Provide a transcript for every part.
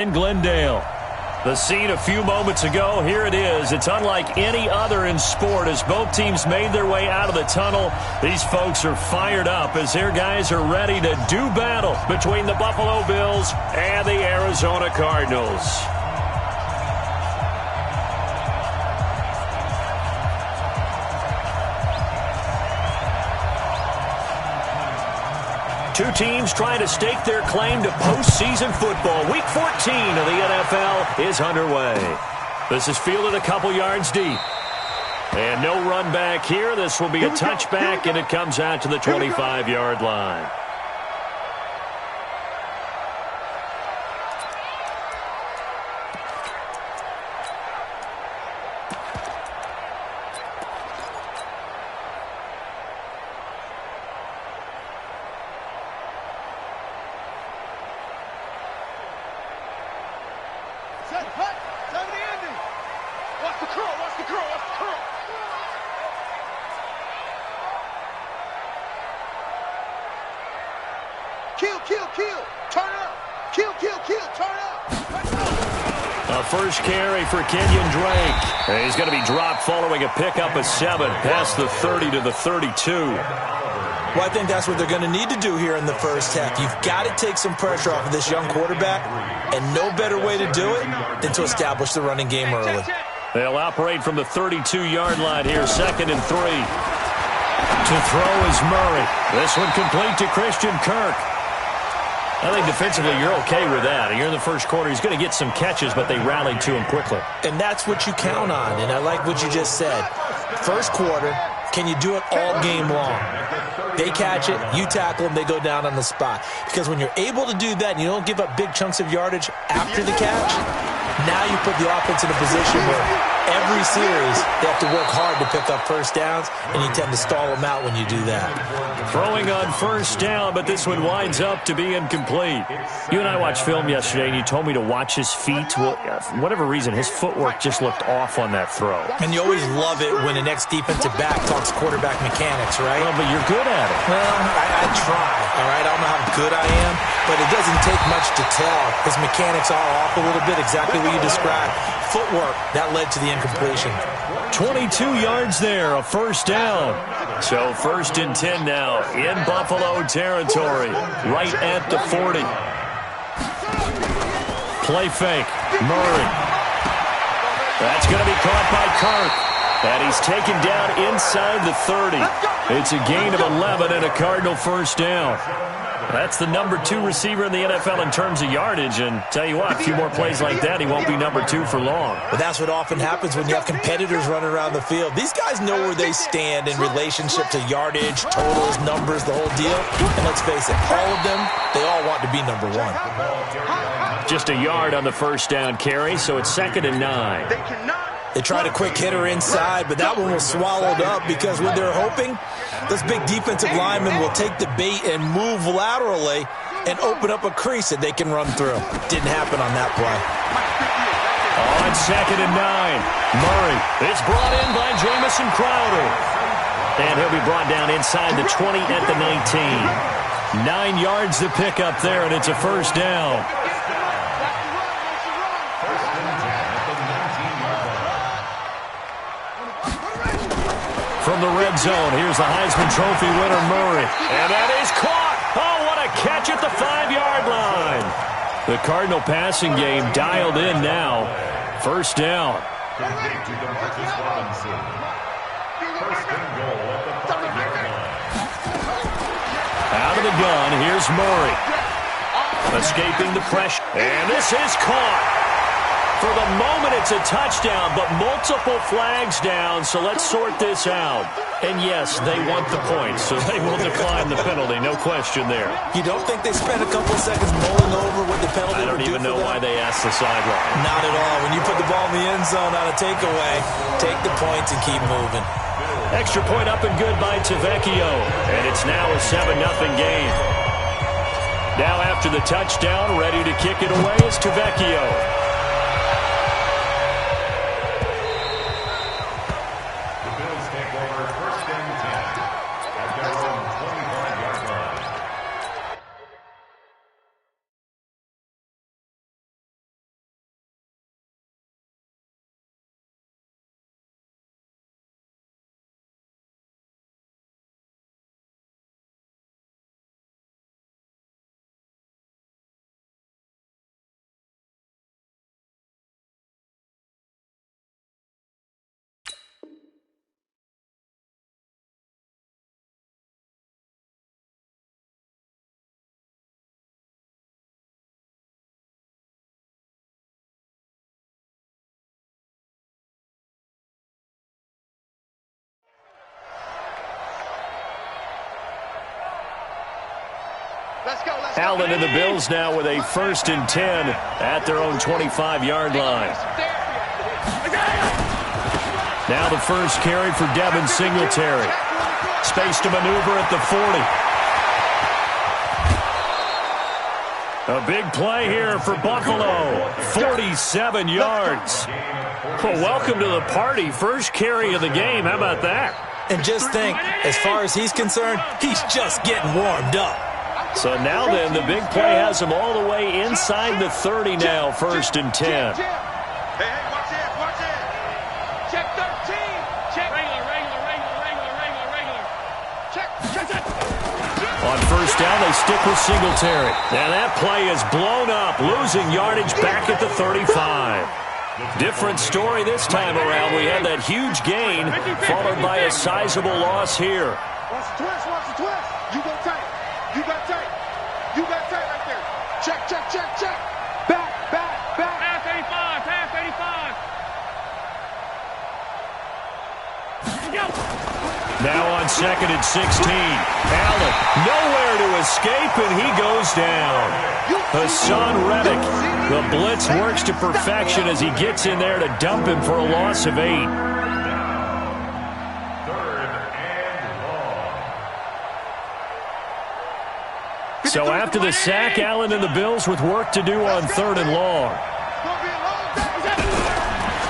In Glendale. The scene a few moments ago, here it is. It's unlike any other in sport as both teams made their way out of the tunnel. These folks are fired up as their guys are ready to do battle between the Buffalo Bills and the Arizona Cardinals. Two teams trying to stake their claim to postseason football. Week 14 of the NFL is underway. This is fielded a couple yards deep. And no run back here. This will be a touchback, and it comes out to the 25-yard line. First carry for Kenyon Drake. He's going to be dropped following a pickup of 7 past the 30 to the 32. Well, I think that's what they're going to need to do here in the first half. You've got to take some pressure off of this young quarterback, and no better way to do it than to establish the running game early. They'll operate from the 32-yard line here, 2nd and 3. To throw is Murray. This one complete to Christian Kirk. I think defensively you're okay with that. Here in the first quarter, he's going to get some catches, but they rallied to him quickly. And that's what you count on, and I like what you just said. First quarter, can you do it all game long? They catch it, you tackle them, they go down on the spot. Because when you're able to do that and you don't give up big chunks of yardage after the catch, now you put the offense in a position where every series they have to work hard to pick up first downs, and you tend to stall them out when you do that. Throwing on first down, but this one winds up to be incomplete. You and I watched film yesterday, and you told me to watch his feet. Well, for whatever reason, his footwork just looked off on that throw. And you always love it when the next defensive back talks quarterback mechanics, right? Well, but you're good at it. Well, I try, all right? I don't know how good I am, but it doesn't take much to tell. His mechanics are off a little bit, exactly what you described. Footwork, that led to the incompletion. 22 yards there, a first down. So 1st and 10 now in Buffalo territory, right at the 40. Play fake, Murray. That's going to be caught by Kirk. And he's taken down inside the 30. It's a gain of 11 and a Cardinal first down. That's the number 2 receiver in the NFL in terms of yardage, and tell you what, a few more plays like that, he won't be number 2 for long. But that's what often happens when you have competitors running around the field. These guys know where they stand in relationship to yardage, totals, numbers, the whole deal. And let's face it, all of them, they all want to be number 1. Just a yard on the first down carry, so it's 2nd and 9. They tried a quick hitter inside, but that one was swallowed up because what they're hoping, those big defensive linemen will take the bait and move laterally and open up a crease that they can run through. Didn't happen on that play. On 2nd and 9, Murray is brought in by Jamison Crowder. And he'll be brought down inside the 20 at the 19. 9 yards to pick up there, and it's a first down. From the red zone, here's the Heisman Trophy winner, Murray. And that is caught. Oh, what a catch at the 5-yard line. The Cardinal passing game dialed in now. First down. Out of the gun, here's Murray. Escaping the pressure. And this is caught. For the moment, it's a touchdown, but multiple flags down, so let's sort this out. And yes, they want the points, so they will decline the penalty, no question there. You don't think they spent a couple of seconds mulling over what the penalty would do for them? I don't even know why they asked the sideline. Not at all. When you put the ball in the end zone on a takeaway, take the points and keep moving. Extra point up and good by Tavecchio, and it's now a 7-0 game. Now after the touchdown, ready to kick it away is Tavecchio. Allen and the Bills now with a 1st and 10 at their own 25-yard line. Now the first carry for Devin Singletary. Space to maneuver at the 40. A big play here for Buffalo. 47 yards. Well, welcome to the party. First carry of the game. How about that? And just think, as far as he's concerned, he's just getting warmed up. So now then, the big play has him all the way inside the 30 now, 1st and 10. Hey, watch it. Check 13. Check. Regular. Check. On 1st down, they stick with Singletary. And that play is blown up, losing yardage back at the 35. Different story this time around. We had that huge gain, followed by a sizable loss here. Watch the twist. You go tight right there. Check. Back. Pass 85. Now on 2nd and 16. Allen nowhere to escape, and he goes down. Hassan Reddick. The blitz works to perfection as he gets in there to dump him for a loss of 8. So after the sack, Allen and the Bills with work to do on 3rd and long.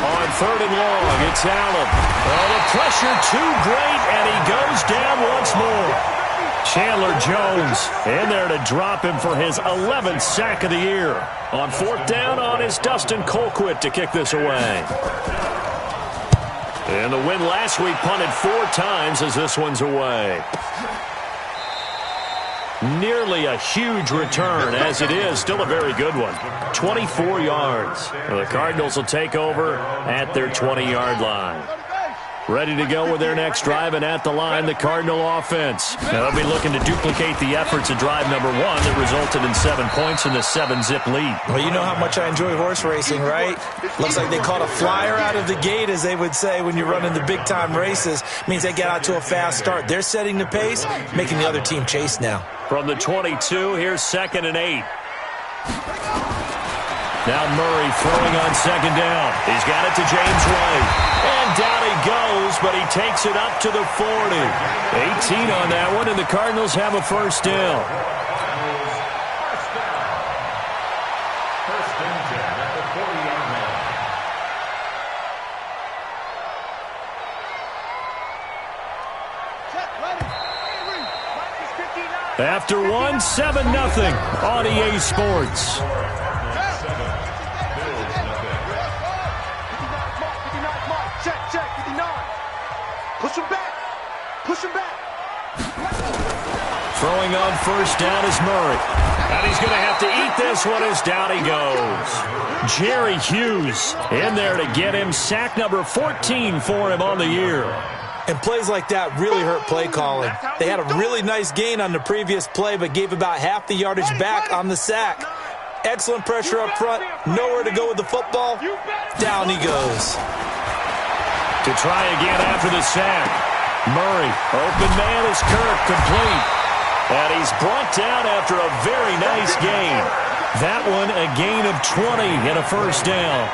On 3rd and long, it's Allen. Oh, the pressure too great, and he goes down once more. Chandler Jones in there to drop him for his 11th sack of the year. On 4th down, on is Dustin Colquitt to kick this away. And the win last week punted 4 times as this one's away. Nearly a huge return, as it is still a very good one. 24 yards. The Cardinals will take over at their 20-yard line. Ready to go with their next drive, and at the line, the Cardinal offense. Now they'll be looking to duplicate the efforts of drive number 1 that resulted in 7 points in the 7-zip lead. Well, you know how much I enjoy horse racing, right? Looks like they caught a flyer out of the gate, as they would say when you're running the big-time races. Means they get out to a fast start. They're setting the pace, making the other team chase now. From the 22, here's 2nd and 8. Now Murray throwing on 2nd down. He's got it to James White. And down he goes, but he takes it up to the 40. 18 on that one, and the Cardinals have a 1st down. After 1, 7-0 on EA Sports. Push him back. Throwing on 1st down is Murray. And he's going to have to eat this one as down he goes. Jerry Hughes in there to get him sack number 14 for him on the year. And plays like that really hurt play calling. They had a really nice gain on the previous play, but gave about half the yardage back on the sack. Excellent pressure up front. Nowhere to go with the football. Down he goes. To try again after the sack. Murray, open man is Kirk, complete. And he's brought down after a very nice gain. That one a gain of 20 and a 1st down.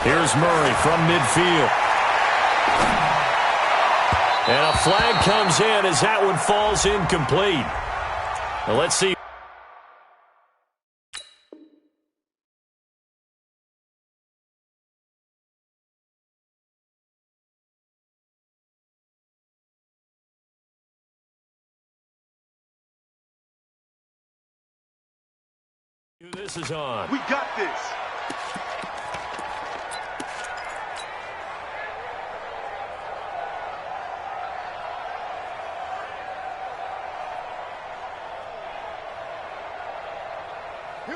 Here's Murray from midfield. And a flag comes in as that one falls incomplete. Now let's see. This is on. We got this.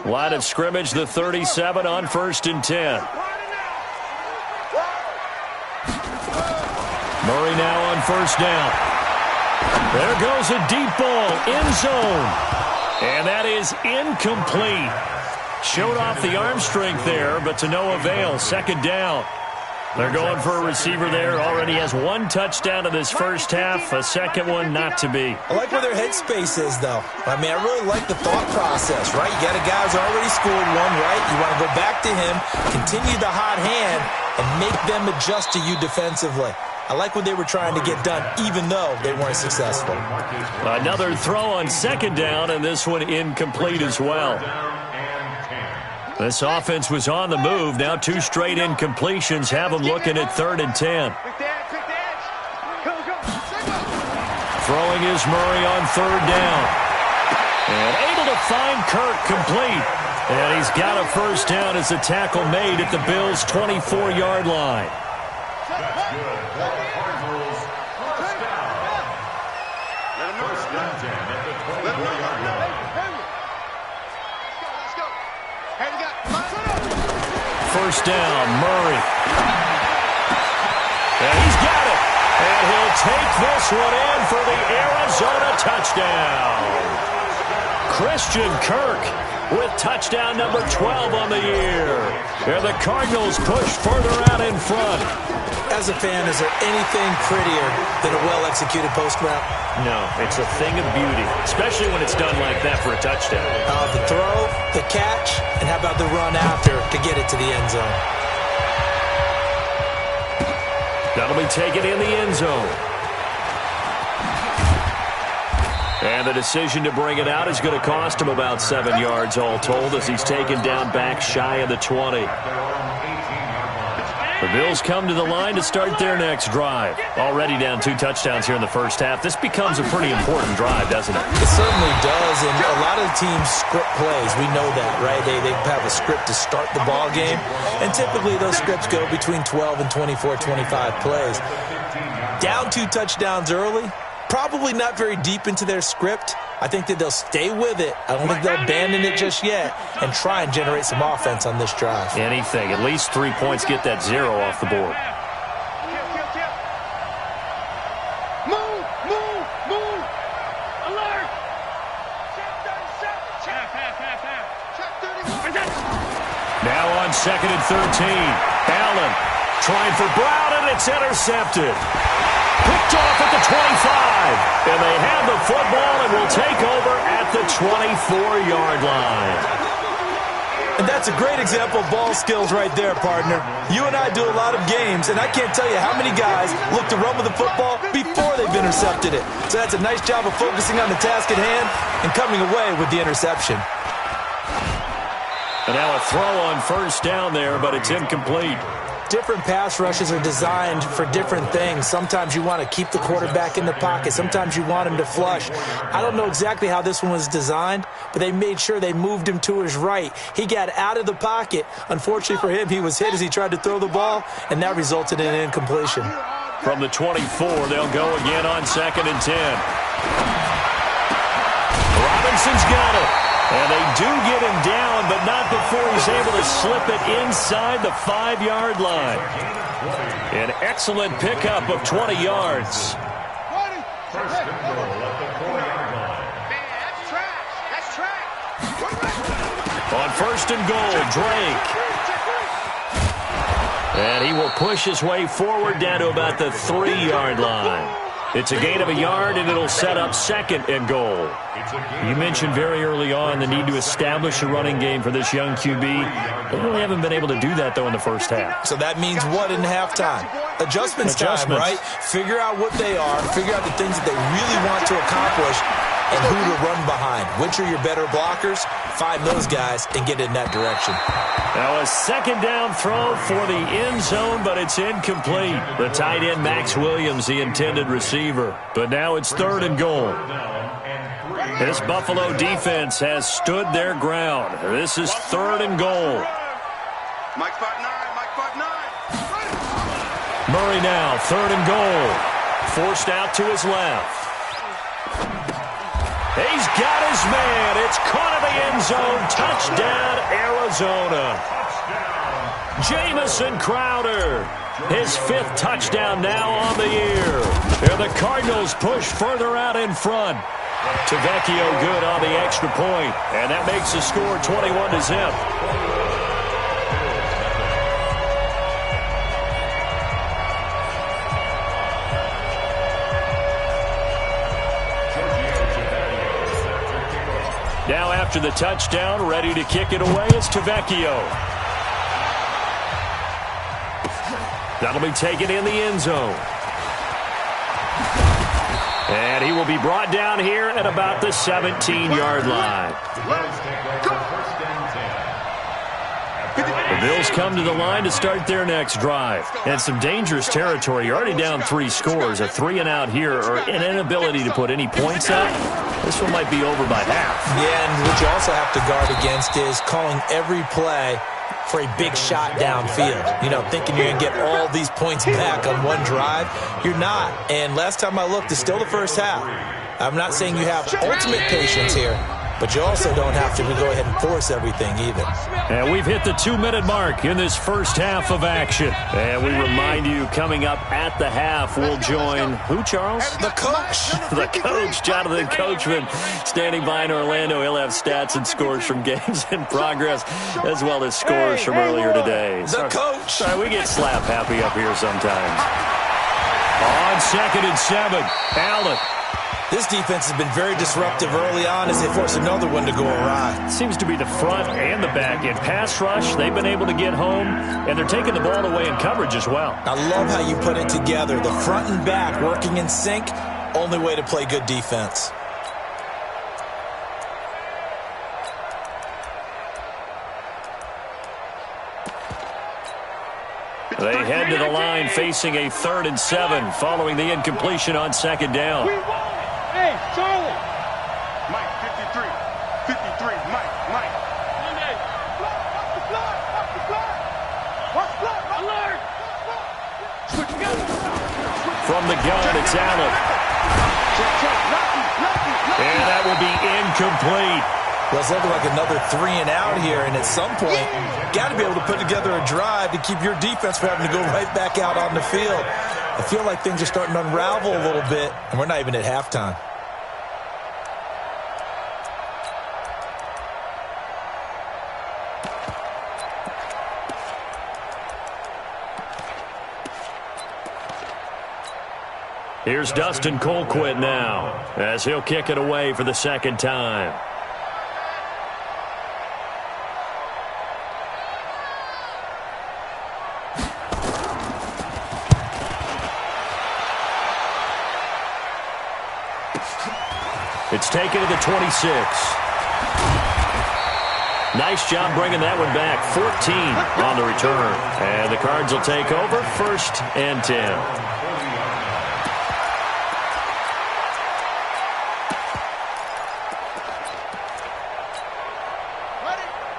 Line of scrimmage, the 37 on 1st and 10. Murray now on 1st down. There goes a deep ball, end zone. And that is incomplete. Showed off the arm strength there, but to no avail. 2nd down. They're going for a receiver there. Already has one touchdown in this first half. A second one not to be. I like where their headspace is, though. I mean, I really like the thought process, right? You got a guy who's already scored one, right? You want to go back to him, continue the hot hand, and make them adjust to you defensively. I like what they were trying to get done, even though they weren't successful. Another throw on second down, and this one incomplete as well. This offense was on the move. Now 2 straight incompletions have them looking at 3rd and 10. Throwing is Murray on 3rd down. And able to find Kirk complete. And he's got a first down as the tackle made at the Bills' 24-yard line. First down, Murray. And he's got it. And he'll take this one in for the Arizona touchdown. Christian Kirk with touchdown number 12 on the year. And the Cardinals push further out in front. As a fan, is there anything prettier than a well-executed post route? No, it's a thing of beauty, especially when it's done like that for a touchdown. The throw, the catch, and how about the run after to get it to the end zone? That'll be taken in the end zone. And the decision to bring it out is going to cost him about 7 yards all told as he's taken down back shy of the 20. The Bills come to the line to start their next drive. Already down 2 touchdowns here in the first half. This becomes a pretty important drive, doesn't it? It certainly does, and a lot of the teams script plays. We know that, right? They have a script to start the ball game, and typically those scripts go between 12 and 24, 25 plays. Down 2 touchdowns early, probably not very deep into their script. I think that they'll stay with it. I don't think they'll abandon it just yet and try and generate some offense on this drive. Anything. At least 3 points, get that 0 off the board. Move, move, move. Alert. Check 31. Now on 2nd and 13. Allen trying for Brown, and it's intercepted. Picked off at the 25. And they have the football and will take over at the 24-yard line. And that's a great example of ball skills right there, partner. You and I do a lot of games, and I can't tell you how many guys look to run with the football before they've intercepted it. So that's a nice job of focusing on the task at hand and coming away with the interception. And now a throw on first down there, but it's incomplete. Different pass rushes are designed for different things. Sometimes you want to keep the quarterback in the pocket. Sometimes you want him to flush. I don't know exactly how this one was designed, but they made sure they moved him to his right. He got out of the pocket. Unfortunately for him, he was hit as he tried to throw the ball, and that resulted in an incompletion. From the 24, they'll go again on 2nd and 10. Robinson's got it. And they do get him down, but not before he's able to slip it inside the 5-yard line. An excellent pickup of 20 yards. On 1st and goal, Drake. And he will push his way forward down to about the 3-yard line. It's a gain of a yard, and it'll set up 2nd and goal. You mentioned very early on the need to establish a running game for this young QB. They really haven't been able to do that, though, in the first half. So that means what in halftime? Adjustments time, right? Figure out what they are, figure out the things that they really want to accomplish, and who to run behind. Which are your better blockers? Find those guys and get in that direction. Now a 2nd down throw for the end zone, but it's incomplete. The tight end, Max Williams, the intended receiver. But now it's 3rd and goal. This Buffalo defense has stood their ground. This is 3rd and goal. Mike 5'9", Mike 5'9". Murray now, 3rd and goal. Forced out to his left. He's got his man. It's caught in the end zone. Touchdown, Arizona. Jamison Crowder. His 5th touchdown now on the year. And the Cardinals push further out in front. Tavecchio good on the extra point. And that makes the score 21-0. Now after the touchdown, ready to kick it away is Tavecchio. That'll be taken in the end zone. And he will be brought down here at about the 17-yard line. The Bills come to the line to start their next drive. And some dangerous territory. You're already down 3 scores. A 3-and-out here or an inability to put any points up. This one might be over by half. Yeah, and what you also have to guard against is calling every play for a big shot downfield. You know, thinking you're going to get all these points back on one drive. You're not. And last time I looked, it's still the first half. I'm not saying you have ultimate patience here, but you also don't have to go ahead and force everything either. And we've hit the 2-minute mark in this first half of action. And we remind you, coming up at the half, we'll join who, Charles? The coach. The coach, Jonathan Coachman, standing by in Orlando. He'll have stats and scores from games in progress, as well as scores from earlier today. The coach. Sorry, we get slap happy up here sometimes. On 2nd and 7, Allen. This defense has been very disruptive early on as they force another one to go awry. Seems to be the front and the back end. Pass rush, they've been able to get home, and they're taking the ball away in coverage as well. I love how you put it together. The front and back working in sync, only way to play good defense. They head to the line facing a 3rd and 7 following the incompletion on 2nd down. Hey, Charlie. Mike, 53. 53. Mike. Monday. Watch the block. Alert. From the gun, it's Allen. And that will be incomplete. Well, it's looking like another 3-and-out here, and at some point, got to be able to put together a drive to keep your defense from having to go right back out on the field. I feel like things are starting to unravel a little bit, and we're not even at halftime. Here's Dustin Colquitt now, as he'll kick it away for the 2nd time. It's taken to the 26. Nice job bringing that one back. 14 on the return. And the Cards will take over 1st and 10.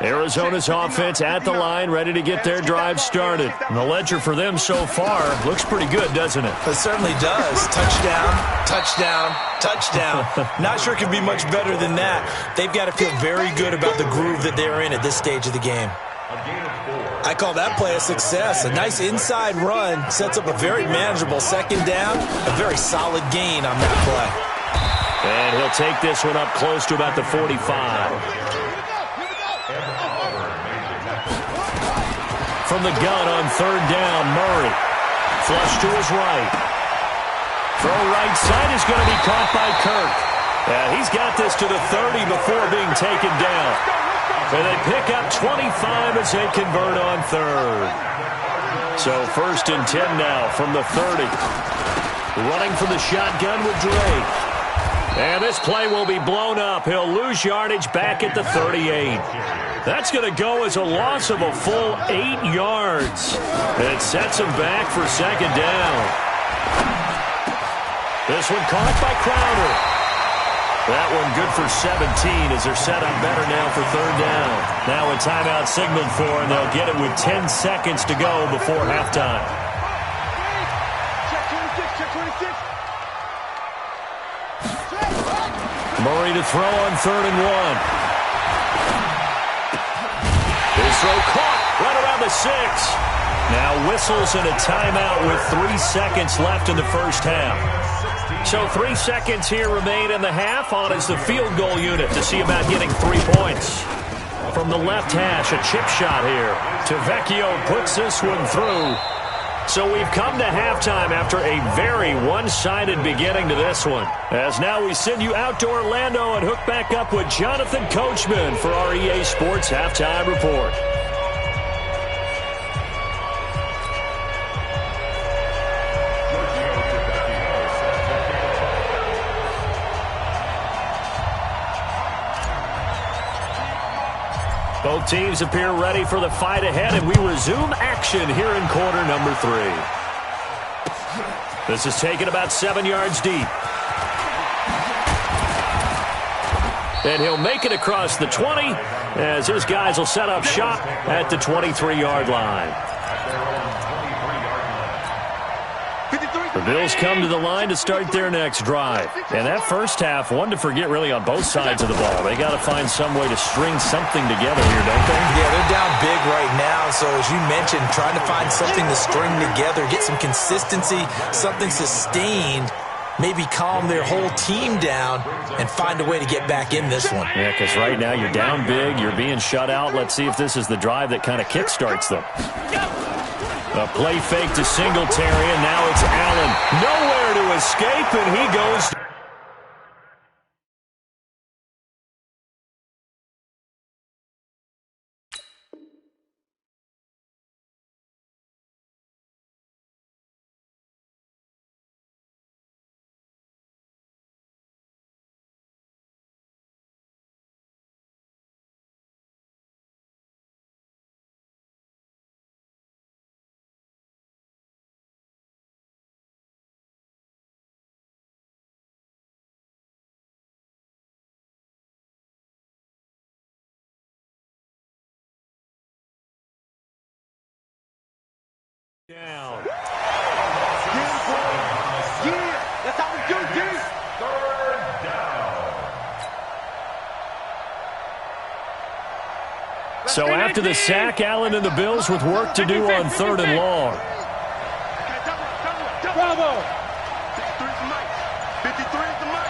Arizona's offense at the line, ready to get their drive started. And the ledger for them so far looks pretty good, doesn't it? It certainly does. Touchdown, touchdown, touchdown. Not sure it can be much better than that. They've got to feel very good about the groove that they're in at this stage of the game. I call that play a success. A nice inside run sets up a very manageable 2nd down, a very solid gain on that play. And he'll take this one up close to about the 45. From the gun on 3rd down, Murray. Flush to his right. Throw right side is going to be caught by Kirk. He's got this to the 30 before being taken down. And they pick up 25 as they convert on 3rd. So 1st and 10 now from the 30. Running from the shotgun with Drake. And this play will be blown up. He'll lose yardage back at the 38. That's going to go as a loss of a full 8 yards. It sets him back for 2nd down. This one caught by Crowder. That one good for 17 as they're set up better now for 3rd down. Now a timeout signaled for, and they'll get it with 10 seconds to go before halftime. Murray to throw on 3rd and 1. His throw caught right around the 6. Now whistles and a timeout with 3 seconds left in the first half. So 3 seconds here remain in the half. On is the field goal unit to see about getting 3 points. From the left hash, a chip shot here. Tavecchio puts this one through. So we've come to halftime after a very one-sided beginning to this one. As now we send you out to Orlando and hook back up with Jonathan Coachman for our EA Sports Halftime Report. Both teams appear ready for the fight ahead, and we resume action here in quarter number 3. This is taken about 7 yards deep. And he'll make it across the 20 as his guys will set up shop at the 23-yard line. The Bills come to the line to start their next drive. And that first half, one to forget really on both sides of the ball. They got to find some way to string something together here, don't they? Yeah, they're down big right now. So as you mentioned, trying to find something to string together, get some consistency, something sustained, maybe calm their whole team down and find a way to get back in this one. Yeah, because right now you're down big, you're being shut out. Let's see if this is the drive that kind of kickstarts them. A play fake to Singletary, and now it's Allen. Nowhere to escape, and he goes. Down. Yeah, that's how we do this. Third down. So after the sack, Allen and the Bills with work to do on 3rd and long. Bravo. 53 is the mic. 53 is the mic.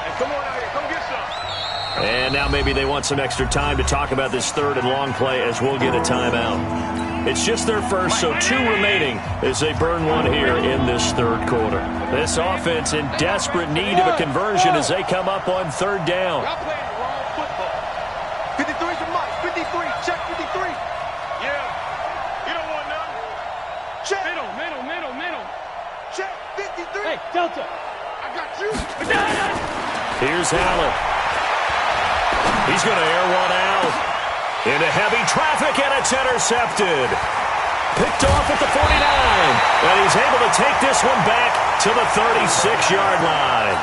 Hey, come on out here. Come get some. And now maybe they want some extra time to talk about this 3rd and long play as we'll get a timeout. It's just their first, so 2 remaining as they burn one here in this 3rd quarter. This offense in desperate need of a conversion as they come up on 3rd down. Y'all playing the wrong football. 53 is the mic. 53. Check 53. Yeah. You don't want none. Check. Middle. Check 53. Hey, Delta. I got you. Here's Allen. He's going to air one out. Into heavy traffic, and it's intercepted. Picked off at the 49. And he's able to take this one back to the 36-yard line.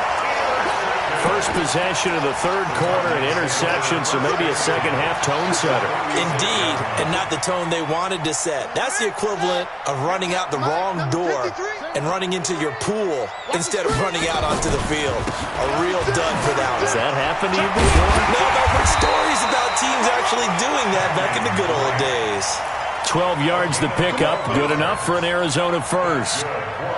First possession of the 3rd quarter, an interception, so maybe a second-half tone setter. Indeed, and not the tone they wanted to set. That's the equivalent of running out the wrong door and running into your pool instead of running out onto the field. A real dud for that one. Has that happened to you before? No, I've heard stories about teams actually doing that back in the good old days. 12 yards to pick up, good enough for an Arizona first.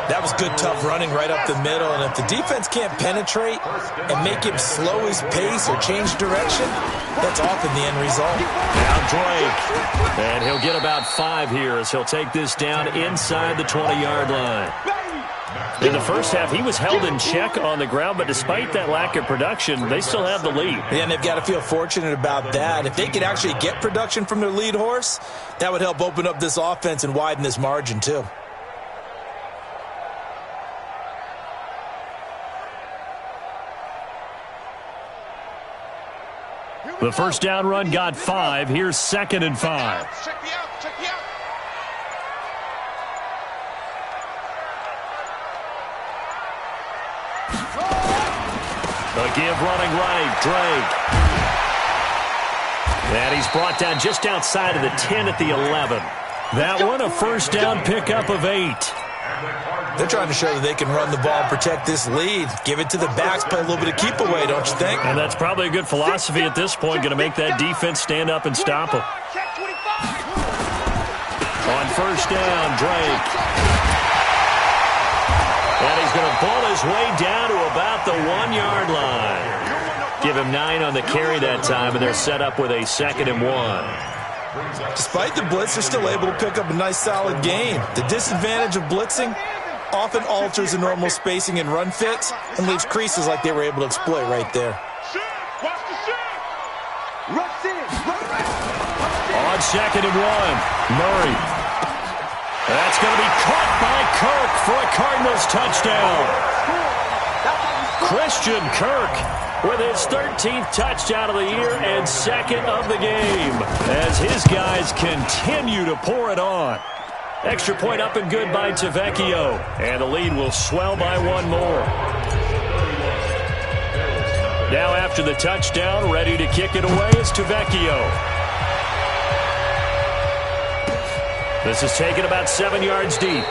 That was good, tough running right up the middle, and if the defense can't penetrate and make him slow his pace or change direction, that's often the end result. Now Drake, and he'll get about 5 here as he'll take this down inside the 20-yard line. In the first half, he was held in check on the ground, but despite that lack of production, they still have the lead. Yeah, and they've got to feel fortunate about that. If they could actually get production from their lead horse, that would help open up this offense and widen this margin too. The first down run got 5. Here's 2nd and 5. Check me out. Check me out. A give running right, Drake. And he's brought down just outside of the 10 at the 11. That one a first down pickup of 8. They're trying to show that they can run the ball and protect this lead. Give it to the backs, play a little bit of keep away, don't you think? And that's probably a good philosophy at this point, going to make that defense stand up and stop them. On first down, Drake. And he's going to pull his way down to about the 1-yard line. Give him 9 on the carry that time, and they're set up with a 2nd and 1. Despite the blitz, they're still able to pick up a nice, solid gain. The disadvantage of blitzing often alters the normal spacing and run fits and leaves creases like they were able to exploit right there. On 2nd and 1, Murray. That's going to be caught by Kirk for a Cardinals touchdown. Christian Kirk with his 13th touchdown of the year and 2nd of the game as his guys continue to pour it on. Extra point up and good by Tavecchio, and the lead will swell by one more. Now after the touchdown, ready to kick it away is Tavecchio. This is taken about 7 yards deep.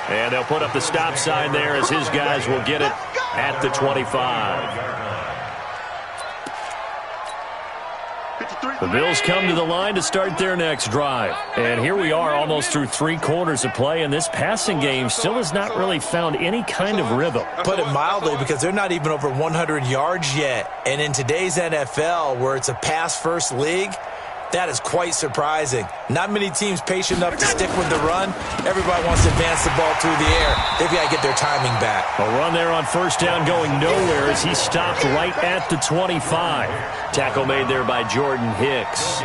And they'll put up the stop sign there as his guys will get it at the 25. The Bills come to the line to start their next drive. And here we are almost through 3 quarters of play, and this passing game still has not really found any kind of rhythm. Put it mildly, because they're not even over 100 yards yet. And in today's NFL, where it's a pass-first league, that is quite surprising. Not many teams patient enough to stick with the run. Everybody wants to advance the ball through the air. They've got to get their timing back. A run there on first down going nowhere as he stopped right at the 25. Tackle made there by Jordan Hicks.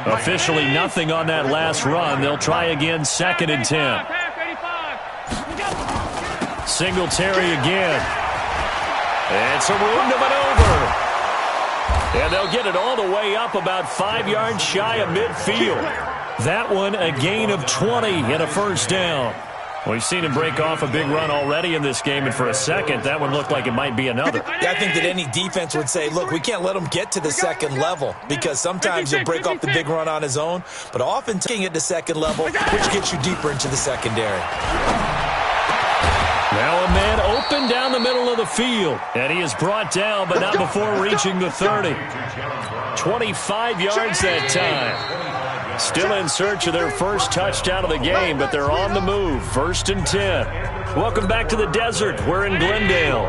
Officially nothing on that last run. They'll try again 2nd and 10. Singletary again. It's a room to maneuver. And they'll get it all the way up about 5 yards shy of midfield. That one a gain of 20 and a first down. We've seen him break off a big run already in this game, and for a second, that one looked like it might be another. Yeah, I think that any defense would say, look, we can't let him get to the second level, because sometimes he'll break off the big run on his own, but often taking it to second level, which gets you deeper into the secondary. Now a man open down the middle of the field, and he is brought down, but not before reaching the 30. 25 yards that time. Still in search of their first touchdown of the game, but they're on the move. 1st and 10. Welcome back to the desert. We're in Glendale.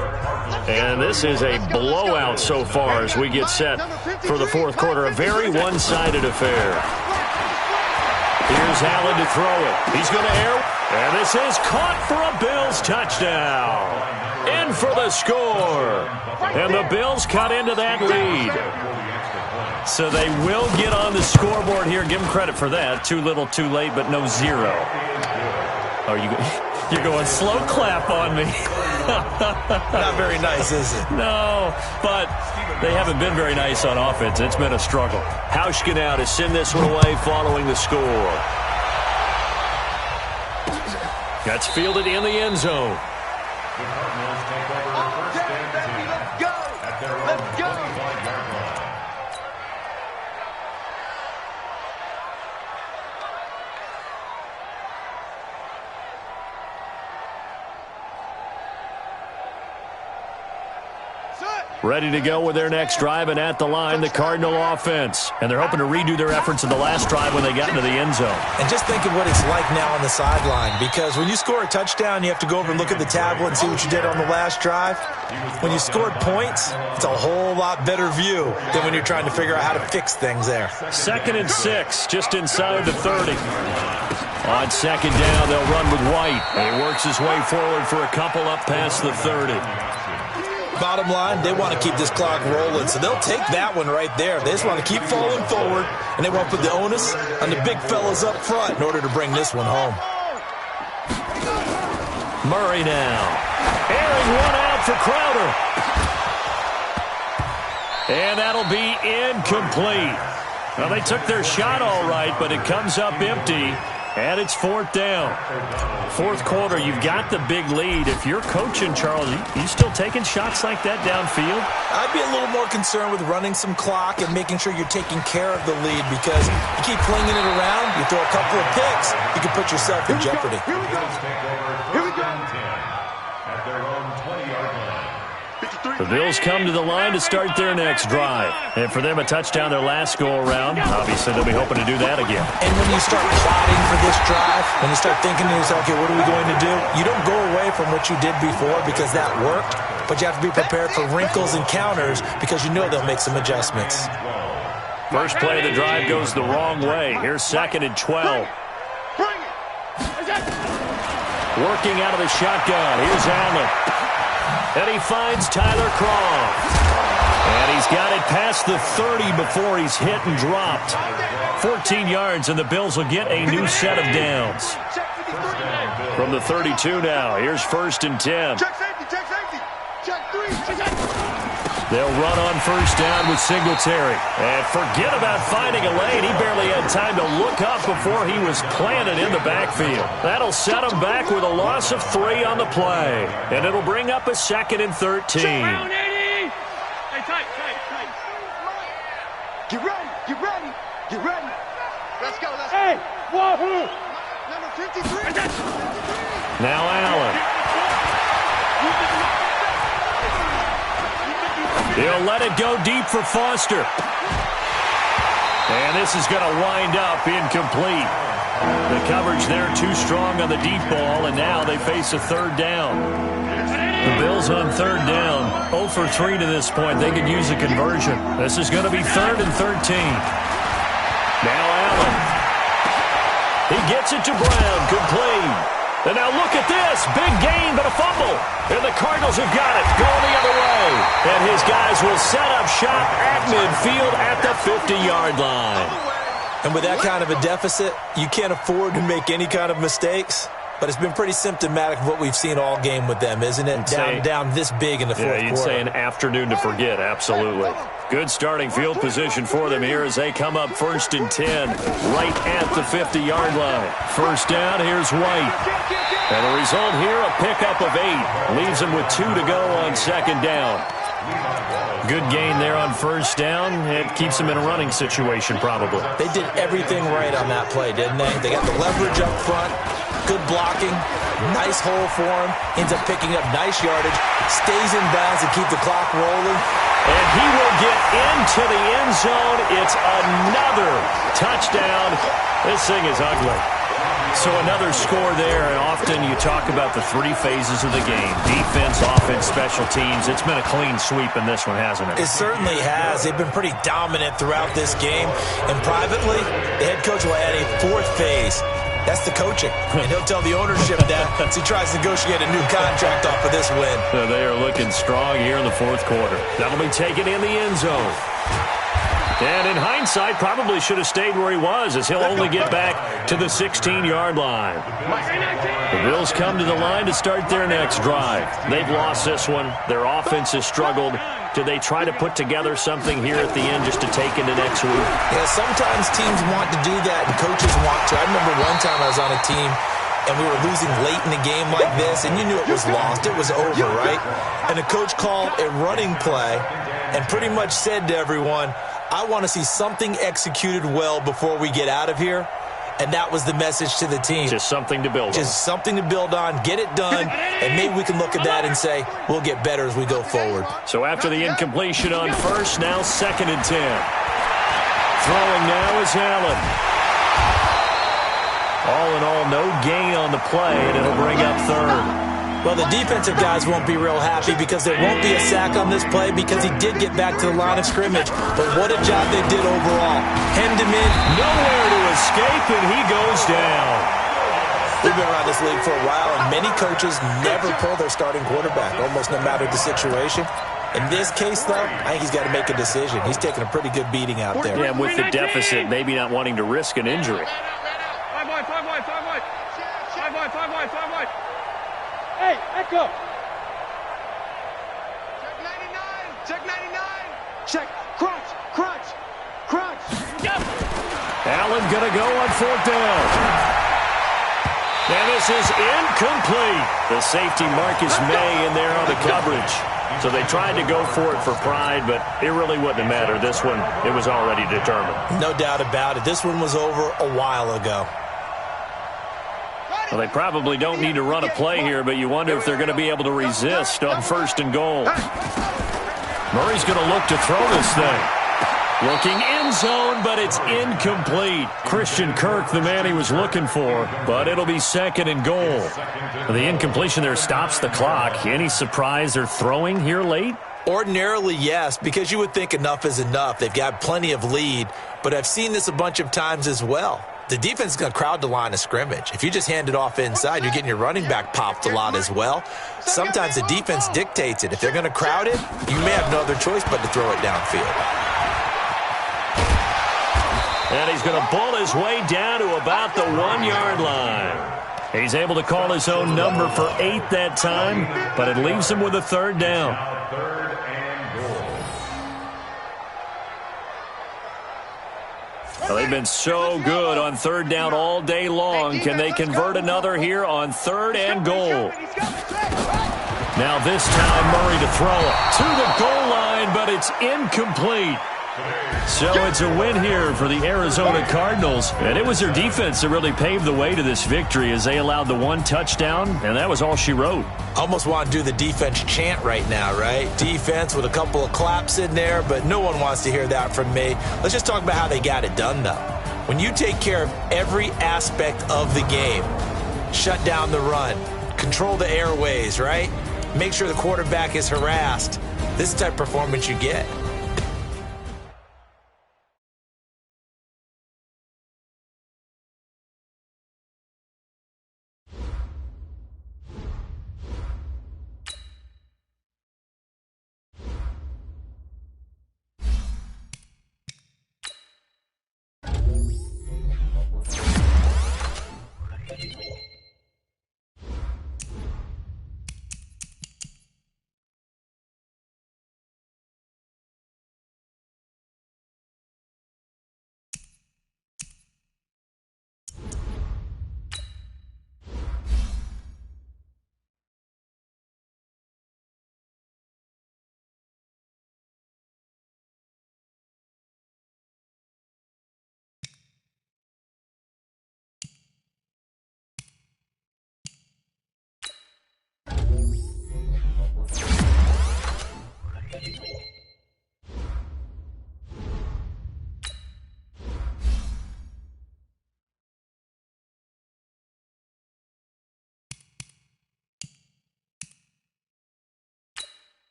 And this is a blowout so far as we get set for the fourth quarter. A very one-sided affair. Here's Allen to throw it. He's going to air. And this is caught for a Bills touchdown. In for the score. And the Bills cut into that lead. So they will get on the scoreboard here. Give them credit for that. Too little, too late, but no zero. Oh, you're going slow clap on me. Not very nice, is it? No, but they haven't been very nice on offense. It's been a struggle. Hauschka now to send this one away following the score. That's fielded in the end zone. Let's go. Ready to go with their next drive, and at the line, the Cardinal offense. And they're hoping to redo their efforts in the last drive when they got into the end zone. And just think of what it's like now on the sideline, because when you score a touchdown, you have to go over and look at the tablet and see what you did on the last drive. When you scored points, it's a whole lot better view than when you're trying to figure out how to fix things there. 2nd and 6, just inside the 30. On 2nd down, they'll run with White. And he works his way forward for a couple up past the 30. Bottom line, they want to keep this clock rolling, so they'll take that one right there. They just want to keep falling forward, and they want to put the onus on the big fellas up front in order to bring this one home. Murray now. Airing one out for Crowder. And that'll be incomplete. Well, they took their shot all right, but it comes up empty. And it's 4th down. Fourth quarter, you've got the big lead. If you're coaching, Charles, you still taking shots like that downfield? I'd be a little more concerned with running some clock and making sure you're taking care of the lead, because you keep flinging it around, you throw a couple of picks, you can put yourself in jeopardy. Here we go. At their own 20-yard line. The Bills come to the line to start their next drive. And for them, a touchdown their last go-around. Obviously, they'll be hoping to do that again. And when you start plotting for this drive, when you start thinking to yourself, okay, what are we going to do? You don't go away from what you did before because that worked, but you have to be prepared for wrinkles and counters because you know they'll make some adjustments. First play of the drive goes the wrong way. Here's 2nd and 12. Working out of the shotgun. Here's Allen. And he finds Tyler Kroft. And he's got it past the 30 before he's hit and dropped. 14 yards, and the Bills will get a new set of downs. From the 32 now, here's 1st and 10. Check safety, check safety. Check 3, check safety. They'll run on 1st down with Singletary. And forget about finding a lane. He barely had time to look up before he was planted in the backfield. That'll set him back with a loss of 3 on the play. And it'll bring up a 2nd and 13. Hey, tight. Get ready, get ready, get ready. Let's go, let's go. Hey, wahoo! Number 53. Now Allen. He'll let it go deep for Foster. And this is going to wind up incomplete. The coverage there too strong on the deep ball, and now they face a 3rd down. The Bills on 3rd down, 0 for 3 to this point. They could use a conversion. This is going to be 3rd and 13. Now Allen. He gets it to Brown, complete. And now look at this. Big gain, but a fumble. And the Cardinals have got it, going the other way. And his guys will set up shop at midfield at the 50-yard line. And with that kind of a deficit, you can't afford to make any kind of mistakes. But it's been pretty symptomatic of what we've seen all game with them, isn't it? Down this big in the fourth quarter. Yeah, you'd say an afternoon to forget, absolutely. Good starting field position for them here as they come up 1st and 10, right at the 50-yard line. 1st down, here's White. And the result here, a pickup of 8. Leaves them with 2 to go on 2nd down. Good gain there on 1st down. It keeps them in a running situation, probably. They did everything right on that play, didn't they? They got the leverage up front. Good blocking, nice hole for him, ends up picking up nice yardage, stays in bounds to keep the clock rolling. And he will get into the end zone. It's another touchdown. This thing is ugly. So another score there, and often you talk about the 3 phases of the game. Defense, offense, special teams. It's been a clean sweep in this one, hasn't it? It certainly has. They've been pretty dominant throughout this game. And privately, the head coach will add a 4th phase. That's the coaching. And he'll tell the ownership that as he tries to negotiate a new contract off for this win. So they are looking strong here in the 4th quarter. That'll be taken in the end zone. And in hindsight, probably should have stayed where he was, as he'll only get back to the 16-yard line. The Bills come to the line to start their next drive. They've lost this one. Their offense has struggled. Do they try to put together something here at the end just to take into next week? Yeah, sometimes teams want to do that, and coaches want to. I remember one time I was on a team, and we were losing late in the game like this, and you knew it was lost. It was over, right? And the coach called a running play and pretty much said to everyone, I want to see something executed well before we get out of here. And that was the message to the team. Just something to build on. Just something to build on, get it done, and maybe we can look at that and say, we'll get better as we go forward. So after the incompletion on 1st, now 2nd and 10. Throwing now is Allen. All in all, no gain on the play, and it'll bring up 3rd. Well, the defensive guys won't be real happy because there won't be a sack on this play because he did get back to the line of scrimmage. But what a job they did overall. Hemmed him in. Nowhere to escape, and he goes down. We've been around this league for a while, and many coaches never pull their starting quarterback, almost no matter the situation. In this case, though, I think he's got to make a decision. He's taking a pretty good beating out there. Yeah, with the deficit, maybe not wanting to risk an injury. 5 wide. 5 wide. Hey, echo. Check 99. Check. Crunch. Allen going to go on 4th down. And this is incomplete. The safety Marcus May in there on the coverage. So they tried to go for it for pride, but it really wouldn't have mattered. This one, it was already determined. No doubt about it. This one was over a while ago. Well, they probably don't need to run a play here, but you wonder if they're going to be able to resist on 1st and goal. Murray's going to look to throw this thing. Looking end zone, but it's incomplete. Christian Kirk, the man he was looking for, but it'll be 2nd and goal. The incompletion there stops the clock. Any surprise they're throwing here late? Ordinarily, yes, because you would think enough is enough. They've got plenty of lead, but I've seen this a bunch of times as well. The defense is going to crowd the line of scrimmage. If you just hand it off inside, you're getting your running back popped a lot as well. Sometimes the defense dictates it. If they're going to crowd it, you may have no other choice but to throw it downfield. And he's going to bull his way down to about the 1-yard line. He's able to call his own number for 8 that time, but it leaves him with a 3rd down. Well, they've been so good on 3rd down all day long. Can they convert another here on 3rd and goal? Now this time Murray to throw it to the goal line, but it's incomplete. So it's a win here for the Arizona Cardinals. And it was their defense that really paved the way to this victory as they allowed the 1 touchdown, and that was all she wrote. Almost want to do the defense chant right now, right? Defense with a couple of claps in there, but no one wants to hear that from me. Let's just talk about how they got it done, though. When you take care of every aspect of the game, shut down the run, control the airways, right? Make sure the quarterback is harassed. This is the type of performance you get.